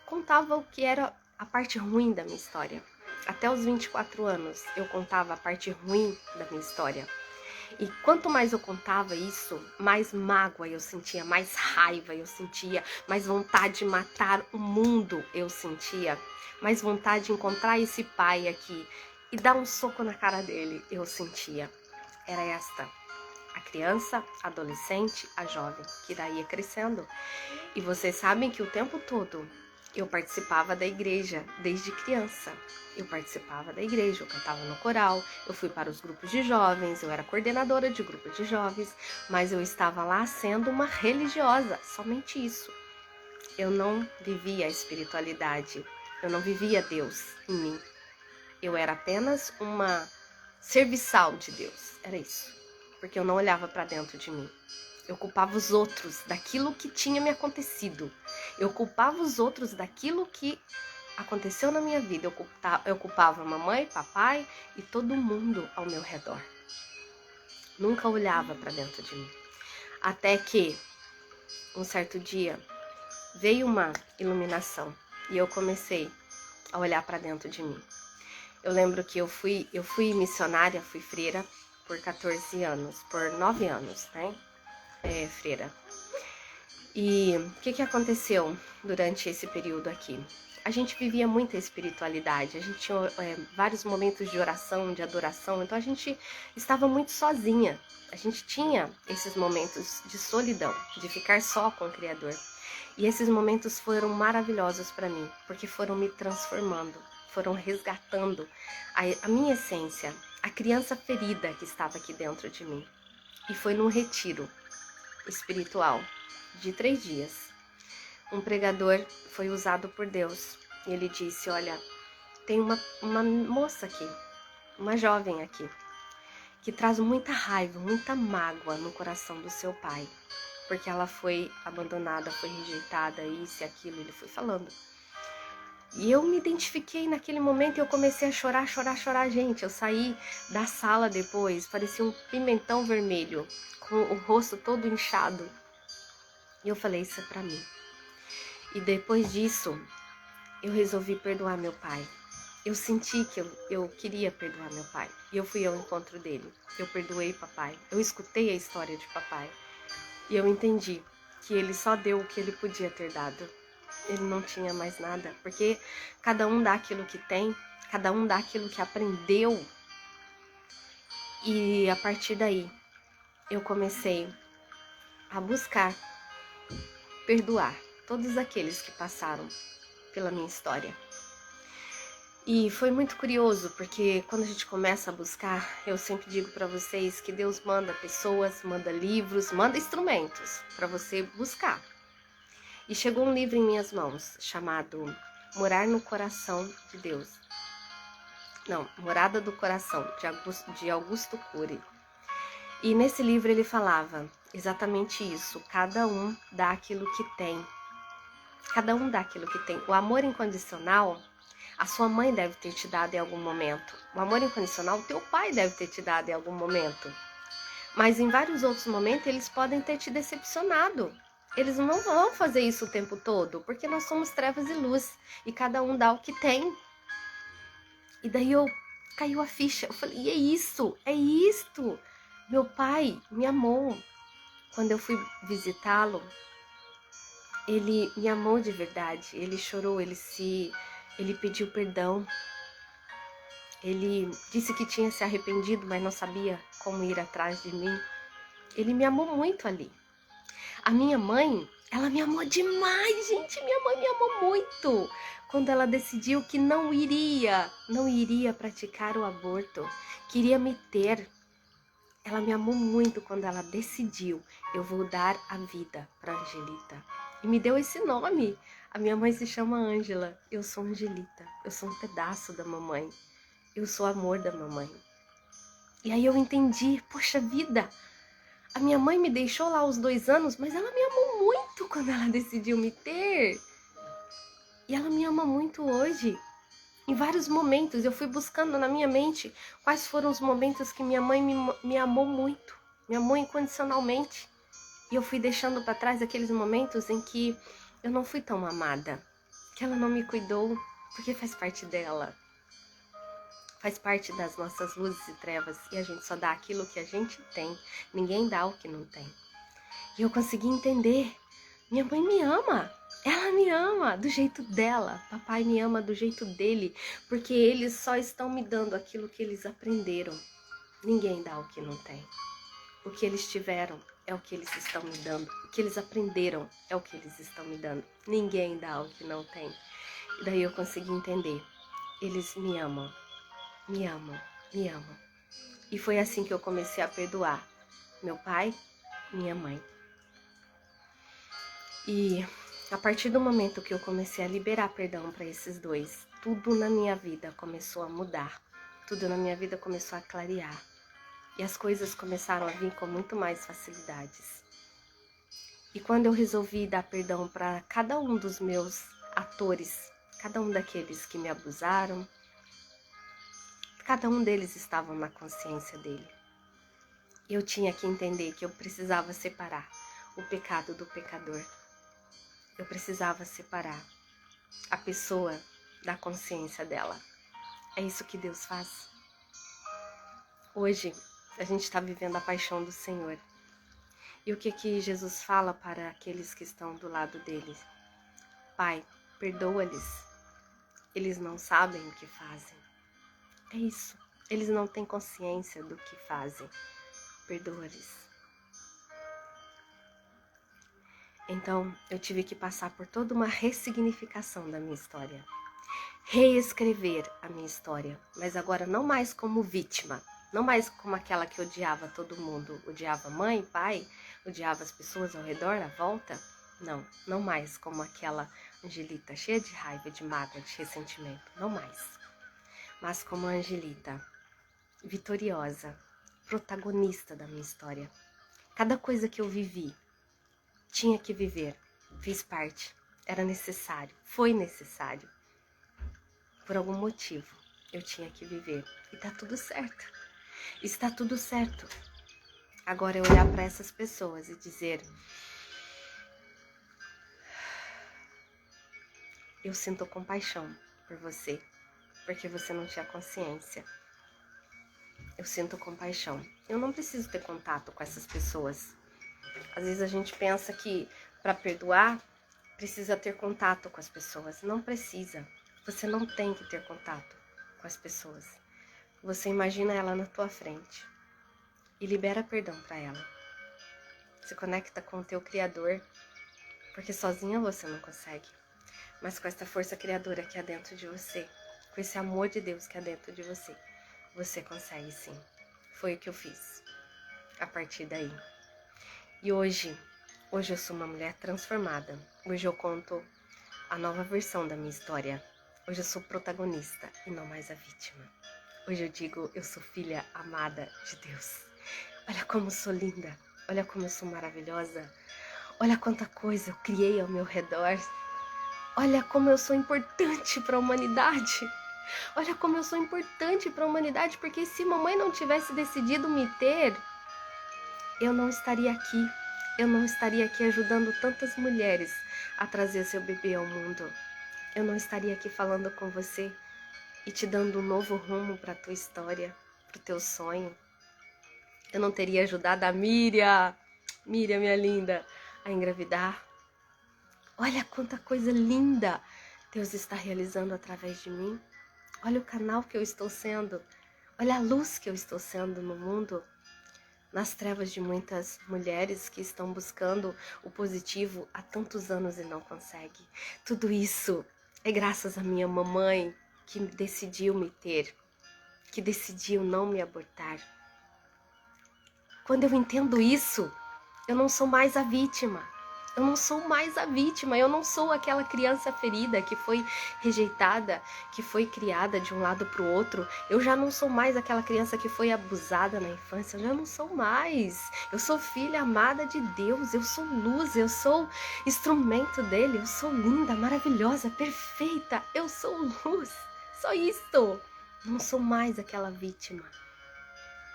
contava o que era a parte ruim da minha história. Até os 24 anos eu contava a parte ruim da minha história. E quanto mais eu contava isso, mais mágoa eu sentia, mais raiva eu sentia, mais vontade de matar o mundo eu sentia, mais vontade de encontrar esse pai aqui e dar um soco na cara dele eu sentia. Era esta a criança, a adolescente, a jovem, que daí ia crescendo. E vocês sabem que o tempo todo eu participava da igreja, desde criança. Eu participava da igreja, eu cantava no coral, eu fui para os grupos de jovens, eu era coordenadora de grupo de jovens, mas eu estava lá sendo uma religiosa, somente isso. Eu não vivia a espiritualidade, eu não vivia Deus em mim. Eu era apenas uma serviçal de Deus, era isso. Porque eu não olhava para dentro de mim. Eu culpava os outros daquilo que tinha me acontecido. Eu culpava os outros daquilo que aconteceu na minha vida. Eu culpava mamãe, papai e todo mundo ao meu redor. Nunca olhava para dentro de mim. Até que, um certo dia, veio uma iluminação e eu comecei a olhar para dentro de mim. Eu lembro que eu fui missionária, fui freira por 14 anos, por 9 anos, né? Freira. E o que aconteceu durante esse período aqui? A gente vivia muita espiritualidade, a gente tinha vários momentos de oração, de adoração, então a gente estava muito sozinha. A gente tinha esses momentos de solidão, de ficar só com o Criador. E esses momentos foram maravilhosos para mim, porque foram me transformando, foram resgatando a minha essência, a criança ferida que estava aqui dentro de mim. E foi num retiro espiritual de 3 dias. Um pregador foi usado por Deus e ele disse: olha, tem uma moça aqui, uma jovem aqui, que traz muita raiva, muita mágoa no coração do seu pai, porque ela foi abandonada, foi rejeitada, isso e aquilo, ele foi falando. E eu me identifiquei naquele momento e eu comecei a chorar, gente. Eu saí da sala depois, parecia um pimentão vermelho, com o rosto todo inchado. E eu falei, isso é pra mim. E depois disso, eu resolvi perdoar meu pai. Eu senti que eu queria perdoar meu pai. E eu fui ao encontro dele. Eu perdoei papai. Eu escutei a história de papai. E eu entendi que ele só deu o que ele podia ter dado. Ele não tinha mais nada. Porque cada um dá aquilo que tem. Cada um dá aquilo que aprendeu. E a partir daí, eu comecei a buscar perdoar todos aqueles que passaram pela minha história. E foi muito curioso, porque quando a gente começa a buscar, eu sempre digo para vocês que Deus manda pessoas, manda livros, manda instrumentos para você buscar. E chegou um livro em minhas mãos chamado Morar no Coração de Deus. Não, Morada do Coração, de Augusto Cury. E nesse livro ele falava exatamente isso, cada um dá aquilo que tem. Cada um dá aquilo que tem. O amor incondicional, a sua mãe deve ter te dado em algum momento. O amor incondicional, o teu pai deve ter te dado em algum momento. Mas em vários outros momentos, eles podem ter te decepcionado. Eles não vão fazer isso o tempo todo, porque nós somos trevas e luz. E cada um dá o que tem. E daí caiu a ficha. Eu falei, e é isso, é isto. Meu pai me amou. Quando eu fui visitá-lo, Ele me amou de verdade, ele chorou, ele pediu perdão, ele disse que tinha se arrependido, mas não sabia como ir atrás de mim. Ele me amou muito ali. A minha mãe, ela me amou demais, gente, minha mãe me amou muito. Quando ela decidiu que não iria praticar o aborto, queria me ter. Ela me amou muito quando ela decidiu, eu vou dar a vida para Angelita. E me deu esse nome. A minha mãe se chama Ângela. Eu sou Angelita. Eu sou um pedaço da mamãe. Eu sou amor da mamãe. E aí eu entendi, poxa vida, a minha mãe me deixou lá aos 2 anos, mas ela me amou muito quando ela decidiu me ter. E ela me ama muito hoje. Em vários momentos eu fui buscando na minha mente quais foram os momentos que minha mãe me amou muito, me amou incondicionalmente. E eu fui deixando para trás aqueles momentos em que eu não fui tão amada, que ela não me cuidou, porque faz parte dela. Faz parte das nossas luzes e trevas, e a gente só dá aquilo que a gente tem. Ninguém dá o que não tem. E eu consegui entender. Minha mãe me ama. Ela me ama do jeito dela. Papai me ama do jeito dele. Porque eles só estão me dando aquilo que eles aprenderam. Ninguém dá o que não tem. O que eles tiveram é o que eles estão me dando. O que eles aprenderam é o que eles estão me dando. Ninguém dá o que não tem. E daí eu consegui entender. Eles me amam. Me amam. Me amam. E foi assim que eu comecei a perdoar. Meu pai, minha mãe. E a partir do momento que eu comecei a liberar perdão para esses dois, tudo na minha vida começou a mudar. Tudo na minha vida começou a clarear. E as coisas começaram a vir com muito mais facilidades. E quando eu resolvi dar perdão para cada um dos meus atores, cada um daqueles que me abusaram, cada um deles estava na consciência dele. Eu tinha que entender que eu precisava separar o pecado do pecador. Eu precisava separar a pessoa da consciência dela. É isso que Deus faz. Hoje, a gente está vivendo a paixão do Senhor. E o que Jesus fala para aqueles que estão do lado dele? Pai, perdoa-lhes. Eles não sabem o que fazem. É isso. Eles não têm consciência do que fazem. Perdoa-lhes. Então, eu tive que passar por toda uma ressignificação da minha história. Reescrever a minha história, mas agora não mais como vítima, não mais como aquela que odiava todo mundo, odiava mãe, pai, odiava as pessoas ao redor, à volta. Não, não mais como aquela Angelita cheia de raiva, de mágoa, de ressentimento, não mais. Mas como a Angelita, vitoriosa, protagonista da minha história. Cada coisa que eu vivi, tinha que viver, fiz parte, era necessário, foi necessário. Por algum motivo, eu tinha que viver. E tá tudo certo. Está tudo certo. Agora é olhar para essas pessoas e dizer: eu sinto compaixão por você, porque você não tinha consciência. Eu sinto compaixão. Eu não preciso ter contato com essas pessoas. Às vezes a gente pensa que para perdoar precisa ter contato com as pessoas. Não precisa. Você não tem que ter contato com as pessoas. Você imagina ela na tua frente e libera perdão para ela. Se conecta com o teu Criador, porque sozinha você não consegue. Mas com essa força criadora que há dentro de você, com esse amor de Deus que há dentro de você, você consegue sim. Foi o que eu fiz a partir daí. E hoje eu sou uma mulher transformada. Hoje eu conto a nova versão da minha história. Hoje eu sou protagonista e não mais a vítima. Hoje eu digo, eu sou filha amada de Deus. Olha como eu sou linda, olha como eu sou maravilhosa, olha quanta coisa eu criei ao meu redor. Olha como eu sou importante para a humanidade. Olha como eu sou importante para a humanidade, porque se mamãe não tivesse decidido me ter, eu não estaria aqui. Eu não estaria aqui ajudando tantas mulheres a trazer seu bebê ao mundo. Eu não estaria aqui falando com você e te dando um novo rumo para a tua história, para o teu sonho. Eu não teria ajudado a Miriam, minha linda, a engravidar. Olha quanta coisa linda Deus está realizando através de mim. Olha o canal que eu estou sendo. Olha a luz que eu estou sendo no mundo. Nas trevas de muitas mulheres que estão buscando o positivo há tantos anos e não conseguem. Tudo isso é graças à minha mamãe que decidiu me ter, que decidiu não me abortar. Quando eu entendo isso, eu não sou mais a vítima. Eu não sou mais a vítima, eu não sou aquela criança ferida que foi rejeitada, que foi criada de um lado para o outro. Eu já não sou mais aquela criança que foi abusada na infância, eu já não sou mais. Eu sou filha amada de Deus, eu sou luz, eu sou instrumento dele, eu sou linda, maravilhosa, perfeita, eu sou luz. Só isto. Não sou mais aquela vítima.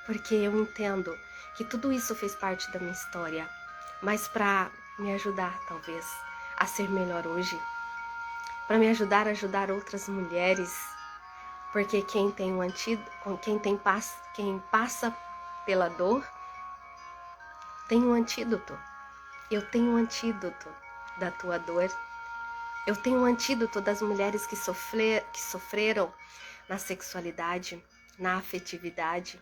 Porque eu entendo que tudo isso fez parte da minha história, mas para me ajudar, talvez, a ser melhor hoje, para me ajudar a ajudar outras mulheres, porque quem tem um antídoto, quem passa pela dor, tem um antídoto. Eu tenho um antídoto da tua dor. Eu tenho um antídoto das mulheres que sofreram na sexualidade, na afetividade.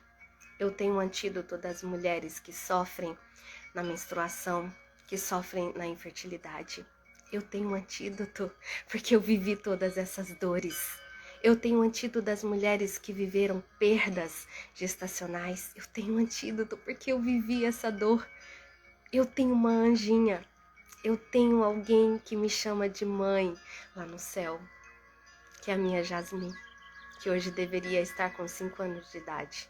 Eu tenho um antídoto das mulheres que sofrem na menstruação, que sofrem na infertilidade. Eu tenho um antídoto porque eu vivi todas essas dores. Eu tenho um antídoto das mulheres que viveram perdas gestacionais. Eu tenho um antídoto porque eu vivi essa dor. Eu tenho uma anjinha. Eu tenho alguém que me chama de mãe lá no céu, que é a minha Jasmine, que hoje deveria estar com 5 anos de idade.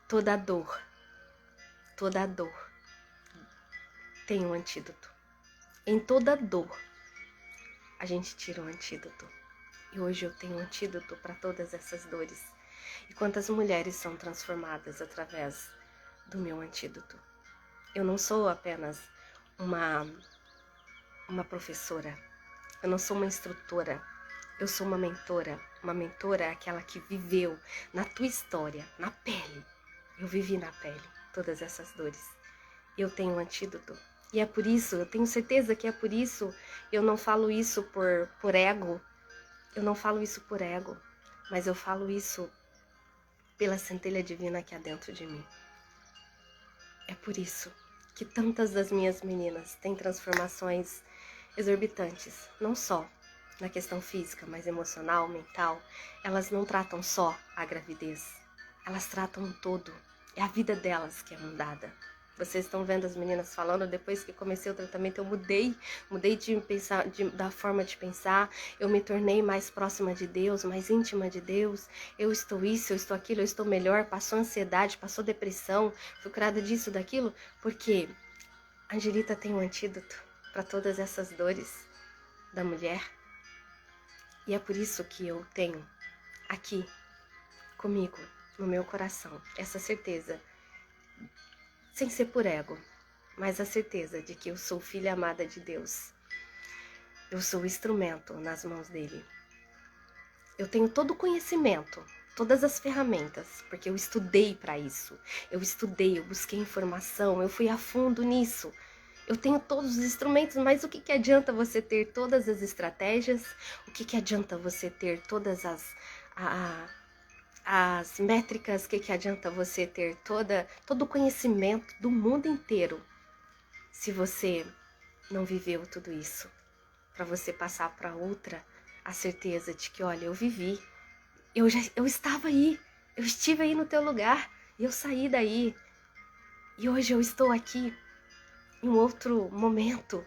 Toda dor tem um antídoto. Em toda dor, a gente tira um antídoto. E hoje eu tenho um antídoto para todas essas dores. E quantas mulheres são transformadas através do meu antídoto. Eu não sou apenas uma professora. Eu não sou uma instrutora. Eu sou uma mentora. Uma mentora é aquela que viveu na tua história, na pele. Eu vivi na pele todas essas dores. Eu tenho um antídoto. E é por isso, eu tenho certeza que é por isso, eu não falo isso por ego. Eu não falo isso por ego, mas eu falo isso pela centelha divina que há dentro de mim. É por isso que tantas das minhas meninas têm transformações exorbitantes, não só na questão física, mas emocional, mental. Elas não tratam só a gravidez, elas tratam um todo. É a vida delas que é mudada. Vocês estão vendo as meninas falando, depois que comecei o tratamento eu mudei de pensar, da forma de pensar, eu me tornei mais próxima de Deus, mais íntima de Deus, eu estou isso, eu estou aquilo, eu estou melhor, passou ansiedade, passou depressão, fui curada disso, daquilo, porque a Angelita tem um antídoto para todas essas dores da mulher, e é por isso que eu tenho aqui comigo, no meu coração, essa certeza, sem ser por ego, mas a certeza de que eu sou filha amada de Deus. Eu sou instrumento nas mãos dele. Eu tenho todo o conhecimento, todas as ferramentas, porque eu estudei para isso. Eu estudei, eu busquei informação, eu fui a fundo nisso. Eu tenho todos os instrumentos, mas o que adianta você ter todas as estratégias? O que adianta você ter todas as métricas? O que adianta você ter todo o conhecimento do mundo inteiro se você não viveu tudo isso? Para você passar para outra a certeza de que, olha, eu vivi, eu estava aí, eu estive aí no teu lugar e eu saí daí. E hoje eu estou aqui em um outro momento.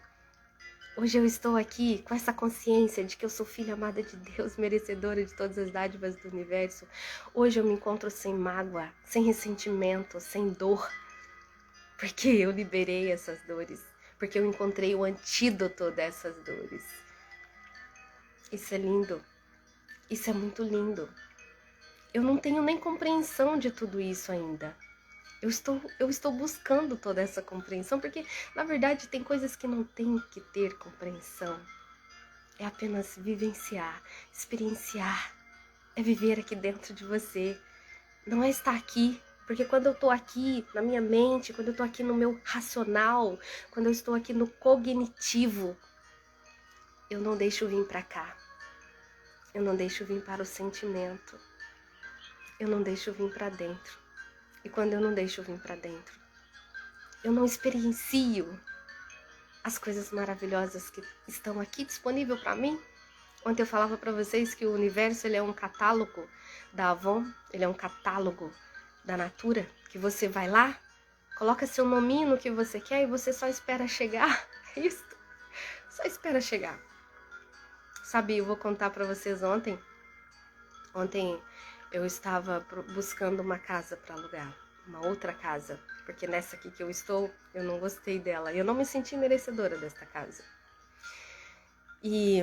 Hoje eu estou aqui com essa consciência de que eu sou filha amada de Deus, merecedora de todas as dádivas do universo. Hoje eu me encontro sem mágoa, sem ressentimento, sem dor, porque eu liberei essas dores, porque eu encontrei o antídoto dessas dores. Isso é lindo, isso é muito lindo. Eu não tenho nem compreensão de tudo isso ainda. Eu estou buscando toda essa compreensão, porque, na verdade, tem coisas que não tem que ter compreensão. É apenas vivenciar, experienciar. É viver aqui dentro de você. Não é estar aqui, porque quando eu estou aqui na minha mente, quando eu estou aqui no meu racional, quando eu estou aqui no cognitivo, eu não deixo vir para cá. Eu não deixo vir para o sentimento. Eu não deixo vir para dentro. E quando eu não deixo vir para dentro, eu não experiencio as coisas maravilhosas que estão aqui disponível para mim. Ontem eu falava para vocês que o universo ele é um catálogo da Avon, ele é um catálogo da Natura, que você vai lá, coloca seu nominho no que você quer e você só espera chegar. É isso. Só espera chegar. Sabe, eu vou contar para vocês ontem. Ontem eu estava buscando uma casa para alugar, uma outra casa, porque nessa aqui que eu estou, eu não gostei dela. Eu não me senti merecedora desta casa. E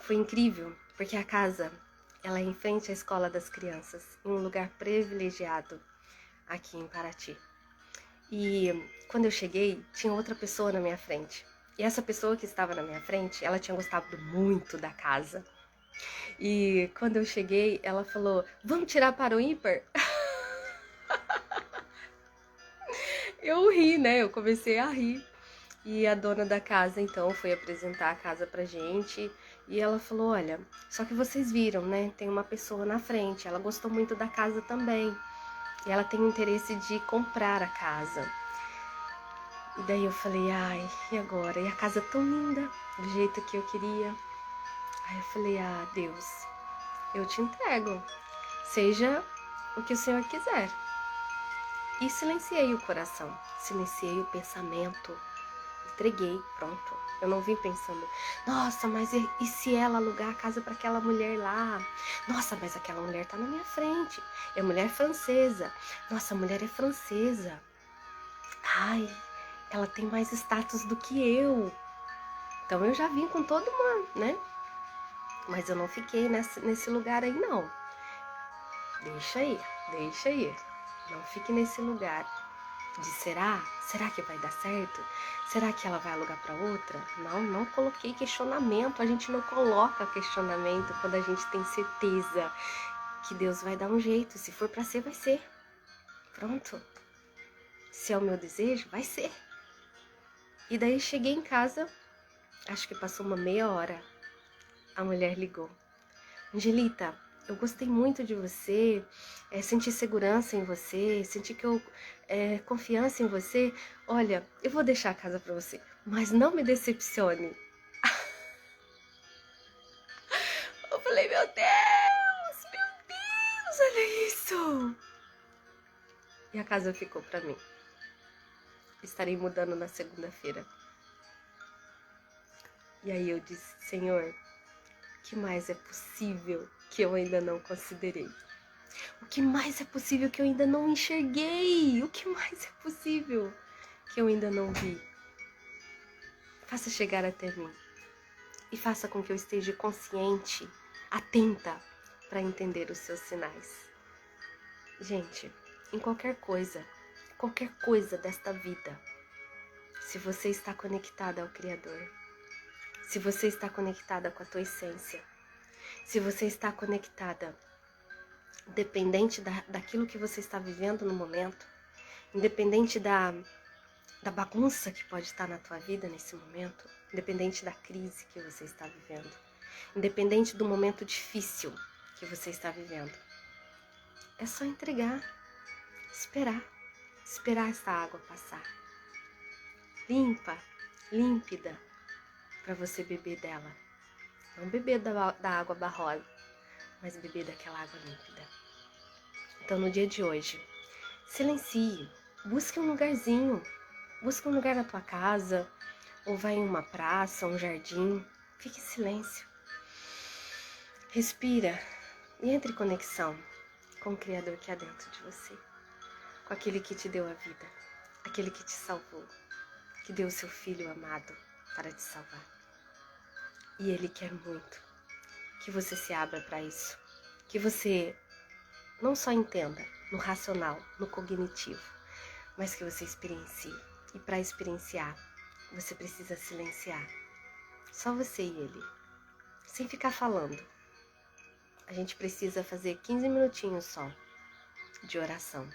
foi incrível, porque a casa, ela é em frente à escola das crianças, em um lugar privilegiado aqui em Paraty. E quando eu cheguei, tinha outra pessoa na minha frente. E essa pessoa que estava na minha frente, ela tinha gostado muito da casa. E quando eu cheguei, ela falou, vamos tirar para o ímpar? Eu ri, né? Eu comecei a rir. E a dona da casa, então, foi apresentar a casa pra gente. E ela falou, olha, só que vocês viram, né? Tem uma pessoa na frente, ela gostou muito da casa também. E ela tem o interesse de comprar a casa. E daí eu falei, ai, e agora? E a casa tão linda, do jeito que eu queria. Aí eu falei, ah, Deus, eu te entrego. Seja o que o Senhor quiser. E silenciei o coração, silenciei o pensamento. Entreguei, pronto. Eu não vim pensando, nossa, mas e se ela alugar a casa para aquela mulher lá? Nossa, mas aquela mulher tá na minha frente. É mulher francesa. Nossa, a mulher é francesa. Ai, ela tem mais status do que eu. Então eu já vim com todo uma, né? Mas eu não fiquei nesse lugar aí, não. Deixa aí, deixa aí. Não fique nesse lugar de será? Será que vai dar certo? Será que ela vai alugar para outra? Não coloquei questionamento. A gente não coloca questionamento quando a gente tem certeza que Deus vai dar um jeito. Se for para ser, vai ser. Pronto. Se é o meu desejo, vai ser. E daí cheguei em casa, acho que passou uma meia hora. A mulher ligou. Angelita, eu gostei muito de você, senti segurança em você, senti que eu confiança em você. Olha, eu vou deixar a casa para você, mas não me decepcione. Eu falei, meu Deus, olha isso. E a casa ficou para mim. Estarei mudando na segunda-feira. E aí eu disse, Senhor, o que mais é possível que eu ainda não considerei? O que mais é possível que eu ainda não enxerguei? O que mais é possível que eu ainda não vi? Faça chegar até mim e faça com que eu esteja consciente, atenta para entender os seus sinais. Gente, em qualquer coisa desta vida, se você está conectada ao Criador, se você está conectada com a tua essência, se você está conectada, independente daquilo que você está vivendo no momento, independente da bagunça que pode estar na tua vida nesse momento, independente da crise que você está vivendo, independente do momento difícil que você está vivendo, é só entregar, esperar essa água passar, limpa, límpida, para você beber dela, não beber da água barrosa, mas beber daquela água límpida. Então no dia de hoje, silencie, busque um lugarzinho, busque um lugar na tua casa, ou vai em uma praça, um jardim, fique em silêncio. Respira e entre em conexão com o Criador que há dentro de você, com aquele que te deu a vida, aquele que te salvou, que deu o seu Filho amado para te salvar. E Ele quer muito que você se abra para isso, que você não só entenda no racional, no cognitivo, mas que você experiencie. E para experienciar, você precisa silenciar. Só você e Ele, sem ficar falando. A gente precisa fazer 15 minutinhos só de oração.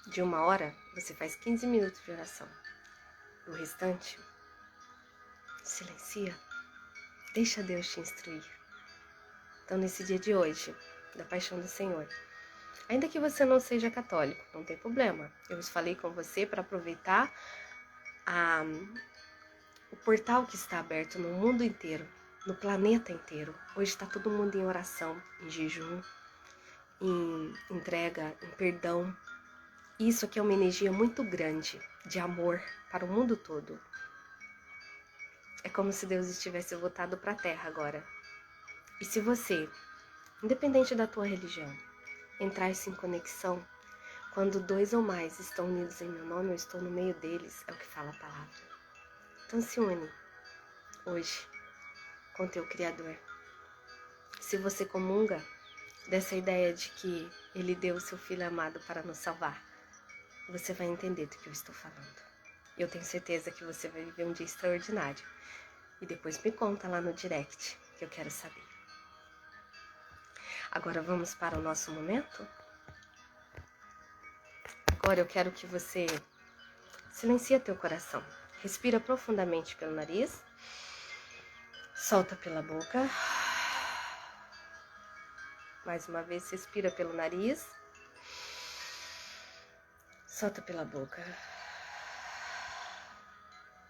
De 1 hora, você faz 15 minutos de oração. O restante, silencia Deixa Deus te instruir. Então, nesse dia de hoje, da Paixão do Senhor, ainda que você não seja católico, não tem problema. Eu falei com você para aproveitar o portal que está aberto no mundo inteiro, no planeta inteiro. Hoje está todo mundo em oração, em jejum, em entrega, em perdão. Isso aqui é uma energia muito grande de amor para o mundo todo. É como se Deus estivesse voltado para a Terra agora. E se você, independente da tua religião, entrar-se em conexão, quando 2 ou mais estão unidos em meu nome, eu estou no meio deles, é o que fala a palavra. Então se une hoje com teu Criador. Se você comunga dessa ideia de que Ele deu o seu Filho amado para nos salvar, você vai entender do que eu estou falando. Eu tenho certeza que você vai viver um dia extraordinário. E depois me conta lá no direct, que eu quero saber. Agora vamos para o nosso momento? Agora eu quero que você silencie teu coração. Respira profundamente pelo nariz. Solta pela boca. Mais uma vez, respira pelo nariz. Solta pela boca.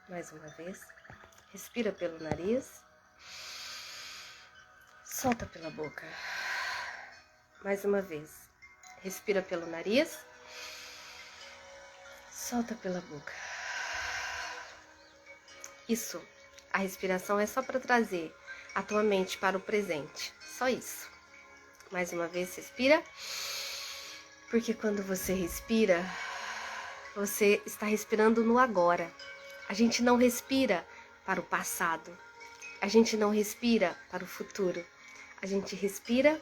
Mais uma vez. Respira pelo nariz. Solta pela boca. Mais uma vez. Respira pelo nariz. Solta pela boca. Isso. A respiração é só para trazer a tua mente para o presente. Só isso. Mais uma vez, respira. Porque quando você respira, você está respirando no agora. A gente não respira para o passado. A gente não respira para o futuro. A gente respira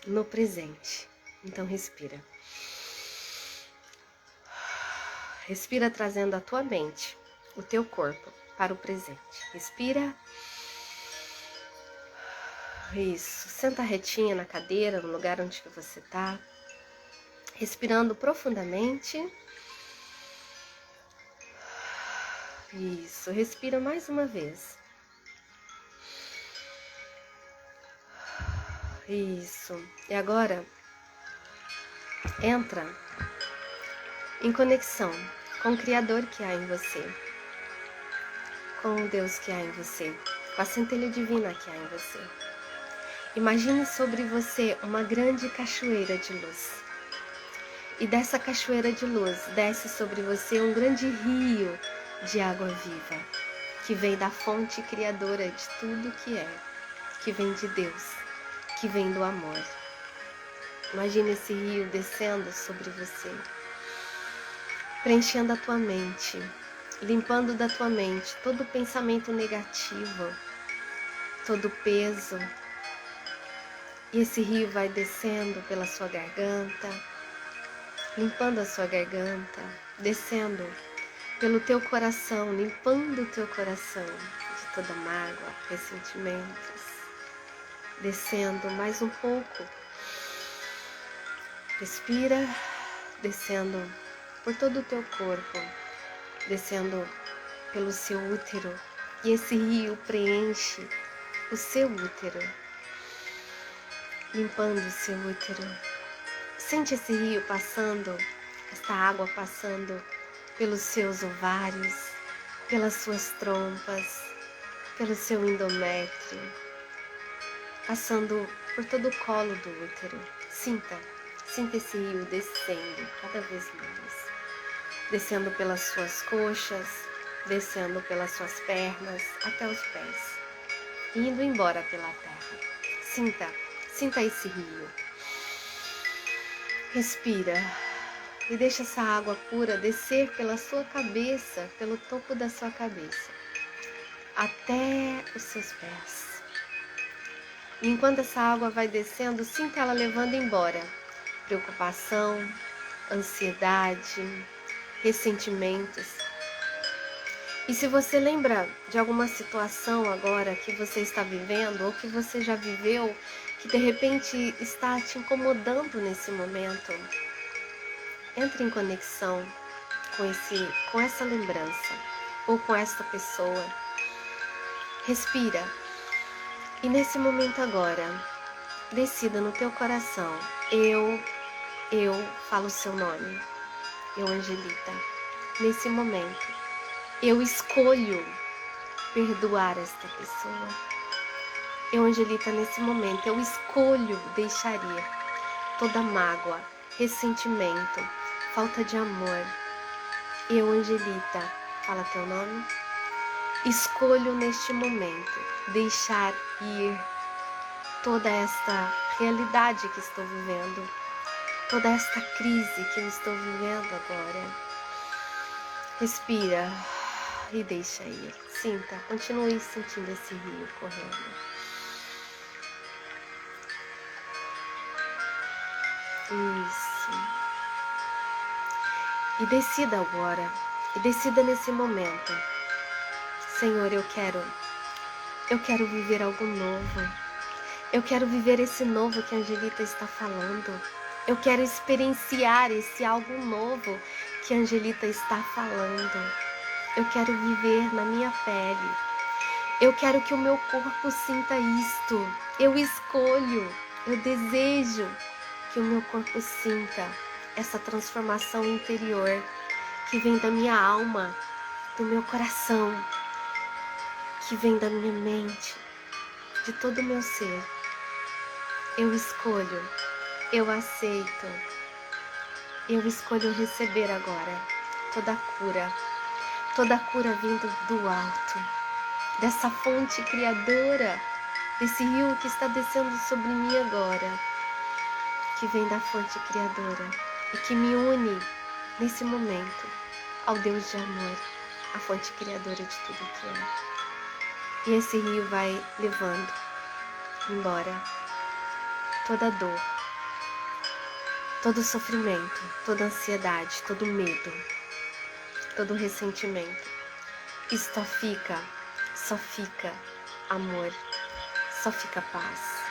no presente. Então respira. Respira trazendo a tua mente, o teu corpo para o presente. Respira. Isso. Senta retinha na cadeira, no lugar onde você está. Respirando profundamente. Isso. Respira mais uma vez. Isso. E agora, entra em conexão com o Criador que há em você, com o Deus que há em você, com a centelha divina que há em você. Imagine sobre você uma grande cachoeira de luz. E dessa cachoeira de luz desce sobre você um grande rio de água viva, que vem da fonte criadora de tudo que é, que vem de Deus, que vem do amor. Imagine esse rio descendo sobre você, preenchendo a tua mente, limpando da tua mente todo pensamento negativo, todo peso. E esse rio vai descendo pela sua garganta, limpando a sua garganta, descendo pelo teu coração, limpando o teu coração de toda mágoa, ressentimentos, descendo mais um pouco. Respira, descendo por todo o teu corpo, descendo pelo seu útero, e esse rio preenche o seu útero, limpando o seu útero. Sente esse rio passando, esta água passando pelos seus ovários, pelas suas trompas, pelo seu endométrio, passando por todo o colo do útero. Sinta esse rio descendo cada vez mais, descendo pelas suas coxas, descendo pelas suas pernas até os pés, e indo embora pela terra. Sinta esse rio. Respira e deixa essa água pura descer pela sua cabeça, pelo topo da sua cabeça, até os seus pés. E enquanto essa água vai descendo, sinta ela levando embora preocupação, ansiedade, ressentimentos. E se você lembra de alguma situação agora que você está vivendo ou que você já viveu, que de repente está te incomodando nesse momento, entre em conexão com essa lembrança ou com essa pessoa. Respira E nesse momento agora, decida no teu coração, eu falo o seu nome, eu, Angelita. Nesse momento, eu escolho perdoar esta pessoa. Eu, Angelita, nesse momento, eu escolho deixar ir toda mágoa, ressentimento, falta de amor. Eu, Angelita, fala teu nome. Escolho neste momento deixar ir toda esta realidade que estou vivendo, toda esta crise que eu estou vivendo agora. Respira e deixa ir. Sinta, continue sentindo esse rio correndo. Isso. E decida agora, e decida nesse momento. Senhor, eu quero viver algo novo. Eu quero viver esse novo que a Angelita está falando. Eu quero experienciar esse algo novo que a Angelita está falando. Eu quero viver na minha pele. Eu quero que o meu corpo sinta isto. Eu escolho, eu desejo que o meu corpo sinta essa transformação interior que vem da minha alma, do meu coração, que vem da minha mente, de todo o meu ser. Eu escolho, eu aceito, eu escolho receber agora toda a cura vindo do alto, dessa fonte criadora, desse rio que está descendo sobre mim agora, que vem da fonte criadora e que me une nesse momento ao Deus de amor, a fonte criadora de tudo que é. E esse rio vai levando embora toda dor, todo sofrimento, toda ansiedade, todo medo, todo ressentimento. E só fica amor, só fica paz.